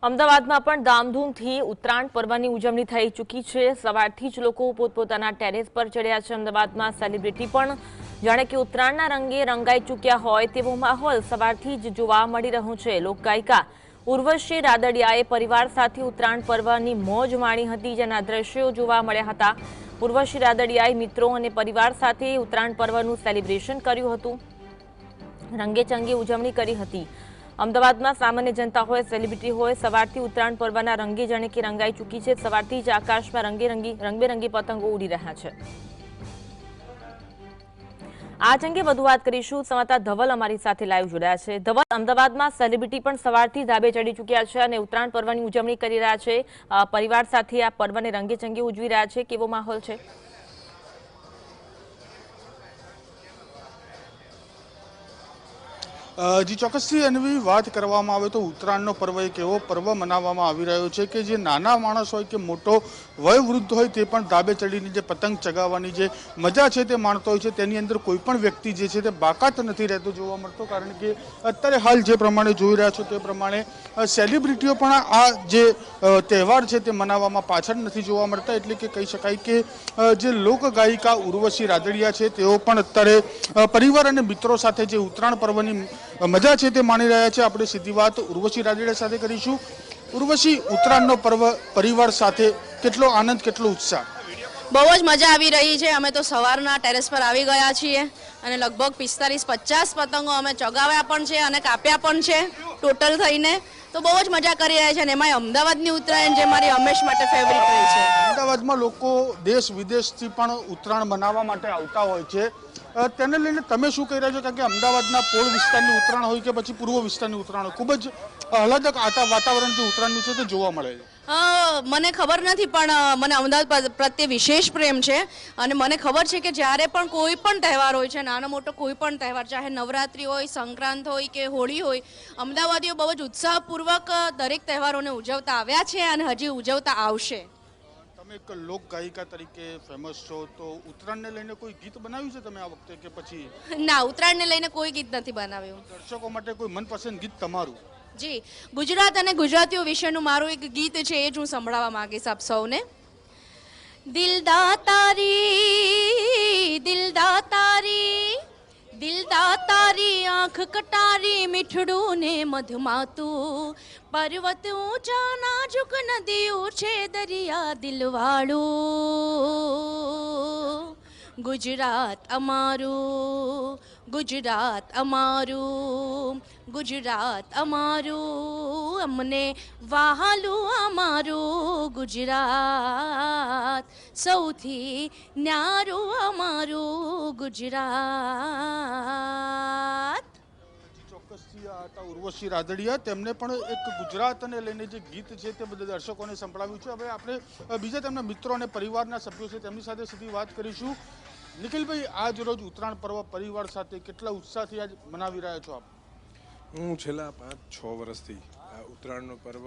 અમદાવાદમાં પણ ધામધૂમથી ઉત્તરાયણ પર્વની ઉજવણી થઈ ચૂકી છે। સવારથી જ લોકો પોતપોતાના ટેરેસ પર ચડ્યા છે। અમદાવાદમાં સેલિબ્રિટી પણ જાણે કે ઉત્તરાયણના રંગે રંગાઈ ચૂક્યા હોય તેવો માહોલ સવારથી જ જોવા મળી રહ્યો છે। લોકગાયિકા ઉર્વશી રાદડિયાએ પરિવાર સાથે ઉત્તરાયણ પર્વની મોજ માણી હતી, જેના દ્રશ્યો જોવા મળ્યા હતા। ઉર્વશી રાદડિયાએ મિત્રો અને પરિવાર સાથે ઉત્તરાયણ પર્વનું સેલિબ્રેશન કર્યું હતું, રંગેચંગે ઉજવણી કરી હતી। અમદાવાદમાં સામાન્ય જનતા હોય, સેલિબ્રિટી હોય, સવારથી ઉત્તરાયણ પર્વના રંગે જાણે કે રંગાઈ ચૂકી છે। સવારથી જ આકાશમાં રંગબેરંગી પતંગો ઉડી રહ્યા છે। આ અંગે વધુ વાત કરીશું, સંવાદદાતા ધવલ અમારી સાથે લાઈવ જોડાયા છે। ધવલ, અમદાવાદમાં સેલિબ્રિટી પણ સવારથી ધાબે ચડી ચૂક્યા છે અને ઉત્તરાયણ પર્વની ઉજવણી કરી રહ્યા છે, પરિવાર સાથે આ પર્વને રંગેચંગે ઉજવી રહ્યા છે, કેવો માહોલ છે? જી ચોક્કસથી અનવી વાત કરવામાં આવે તો ઉત્તરાયણનો પર્વ એક એવો પર્વ મનાવવામાં આવી રહ્યો છે કે જે નાના માણસ હોય કે મોટો વયવૃદ્ધ હોય તે પણ ધાબે ચડીને જે પતંગ ચગાવવાની જે મજા છે તે માણતો હોય છે। તેની અંદર કોઈ પણ વ્યક્તિ જે છે તે બાકાત નથી રહેતો જોવા મળતો, કારણ કે અત્યારે હાલ જે પ્રમાણે જોઈ રહ્યા છો તે પ્રમાણે સેલિબ્રિટીઓ પણ આ જે તહેવાર છે તે મનાવવામાં પાછળ નથી જોવા મળતા। એટલે કે કહી શકાય કે જે લોકગાયિકા ઉર્વશી રાદડિયા છે તેઓ પણ અત્યારે પરિવાર અને મિત્રો સાથે જે ઉત્તરાયણ પર્વની મજા છે તે માણી રહ્યા છે। આપણે સીધી વાત ઉર્વશી રાદડિયા સાથે કરીશું। ઉર્વશી, ઉત્તરાયણનો પર્વ પરિવાર સાથે કેટલો આનંદ, કેટલો ઉત્સાહ? બહુ જ મજા આવી રહી છે। અમે તો સવારના ટેરેસ પર આવી ગયા છીએ અને લગભગ 45-50 પતંગો અમે ચગાવ્યા પણ છે અને કાપ્યા પણ છે ટોટલ થઈને। તો બહુ જ મજા કરી રહ્યા છે અને એમાં અમદાવાદની ઉત્તરાયણ જે મારી હંમેશ માટે ફેવરિટ રહી છે। અમદાવાદમાં લોકો દેશ વિદેશથી પણ ઉત્તરાયણ મનાવવા માટે આવતા હોય છે, તેને લઈને તમે શું કહી રહ્યા છો? કારણ કે અમદાવાદના પોળ વિસ્તારની ઉત્તરાયણ હોય કે પછી પૂર્વ વિસ્તારની ઉત્તરાયણ હોય, ખૂબ જ આહલાદક વાતાવરણ જે ઉત્તરાયણનું છે તે જોવા મળે છે। મને ખબર નથી, પણ મને અમદાવાદ પ્રત્યે વિશેષ પ્રેમ છે અને મને ખબર છે કે જ્યારે પણ કોઈ પણ તહેવાર હોય છે, નાનો મોટો કોઈ પણ તહેવાર, ચાહે નવરાત્રિ હોય, સંક્રાંત હોય કે હોળી હોય, અમદાવાદીઓ બહુ જ ઉત્સાહપૂર્વક દરેક તહેવારોને ઉજવતા આવ્યા છે અને હજી ઉજવતા આવશે। તમે એક લોક ગાયિકા તરીકે ફેમસ છો, તો ઉત્તરાયણને લઈને કોઈ ગીત બનાવ્યું છે તમે આ વખતે કે પછી? ના, ઉત્તરાયણને લઈને કોઈ ગીત નથી બનાવ્યું। દર્શકો માટે કોઈ મનપસંદ ગીત તમારું? જી, ગુજરાત અને ગુજરાતીઓ વિશેનું મારું એક ગીત છે, એ જ હું સંભળાવવા માંગીશ આપ સૌને। દિલદા તારી, દિલદા તારી, દિલદા તારી આંખ કટારી, મીઠડું ને મધમાતું, પર્વત ઊંચા નાજુક નદીઓ છે, દરિયા દિલવાળું, ગુજરાત અમારું, ગુજરાત અમારું, ગુજરાત અમારું, અમને વહાલું અમારું ગુજરાત, સૌથી ન્યારું અમારું ગુજરાત। ચોક્કસથી આ હતા ઉર્વશી રાદડિયા, તેમને પણ એક ગુજરાતને લઈને જે ગીત છે તે બધા દર્શકોને સંભળાવ્યું છે। હવે આપણે બીજા તેમના મિત્રો અને પરિવારના સભ્યો છે તેમની સાથે સીધી વાત કરીશું। નિખિલભાઈ, આજ રોજ ઉત્તરાયણ પર્વ પરિવાર સાથે કેટલા ઉત્સાહથી આજ મનાવી રહ્યા છો આપ? હું છેલ્લા 5-6 વર્ષથી આ ઉત્તરાયણનો પર્વ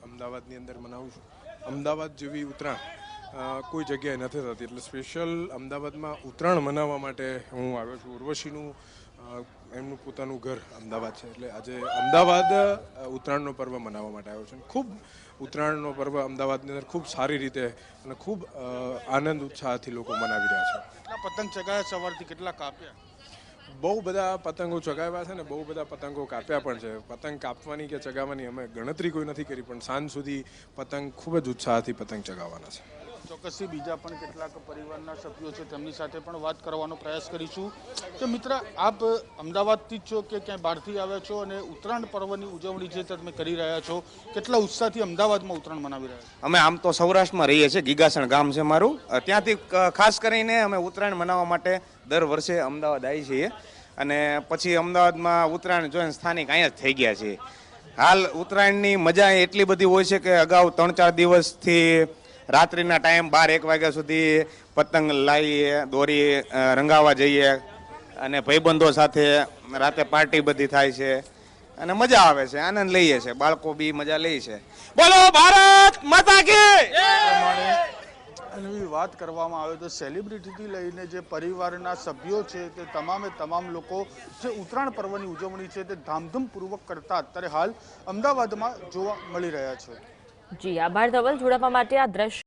અમદાવાદની અંદર મનાવું છું। અમદાવાદ જેવી ઉત્તરાયણ કોઈ જગ્યાએ નથી થતી, એટલે સ્પેશિયલ અમદાવાદમાં ઉત્તરાયણ મનાવવા માટે હું આવ્યો છું। ઉર્વશીનું એમનું પોતાનું ઘર અમદાવાદ છે, એટલે આજે અમદાવાદ ઉત્તરાયણનો પર્વ મનાવવા માટે આવ્યો છું। ખૂબ ઉત્તરાયણનો પર્વ અમદાવાદની અંદર ખૂબ સારી રીતે અને ખૂબ આનંદ ઉત્સાહથી લોકો મનાવી રહ્યા છે। કેટલા પતંગ ચગાવ્યા સવારથી, કેટલા કાપ્યા? બહુ બધા પતંગો ચગાવ્યા છે ને બહુ બધા પતંગો કાપ્યા પણ છે। પતંગ કાપવાની કે ચગાવવાની અમે ગણતરી કોઈ નથી કરી, પણ સાંજ સુધી પતંગ ખૂબ જ ઉત્સાહથી પતંગ ચગાવવાના છે। ચોક્કસથી બીજા પણ કેટલાક પરિવારના સભ્યો છે તેમની સાથે પણ વાત કરવાનો પ્રયાસ કરીશું। તો મિત્ર, આપ અમદાવાદથી જ છો કે ક્યાંય બહારથી આવ્યા છો અને ઉત્તરાયણ પર્વની ઉજવણી છે તે તમે કરી રહ્યા છો, કેટલા ઉત્સાહથી અમદાવાદમાં ઉત્તરાયણ મનાવી રહ્યા છો? અમે આમ તો સૌરાષ્ટ્રમાં રહીએ છીએ, ગીગાસણ ગામ છે મારું, ત્યાંથી ખાસ કરીને અમે ઉત્તરાયણ મનાવવા માટે દર વર્ષે અમદાવાદ આવીએ છીએ અને પછી અમદાવાદમાં ઉત્તરાયણ જોઈને સ્થાનિક અહીંયા જ થઈ ગયા છીએ। હાલ ઉત્તરાયણની મજા એટલી બધી હોય છે કે અગાઉ 3-4 દિવસથી રાત્રિના ટાઈમ 12-1 વાગ્યા સુધી પતંગ લાવીએ, દોરી રંગાવા જઈએ અને ભાઈબંધો સાથે રાતે પાર્ટી બધી થાય છે અને મજા આવે છે, આનંદ લઈએ છે, બાળકો બી મજા લે છે। બોલો ભારત માતા કી! એની વાત કરવામાં આવે તો સેલિબ્રિટીથી લઈને જે પરિવારના સભ્યો છે તે તમામ લોકો જે ઉત્તરાયણ પર્વની ઉજવણી છે તે ધામધૂમપૂર્વક કરતા અત્યારે હાલ અમદાવાદમાં જોવા મળી રહ્યા છે. જી આભાર ધવલ, જોડાવા માટે. આ દ્રશ્ય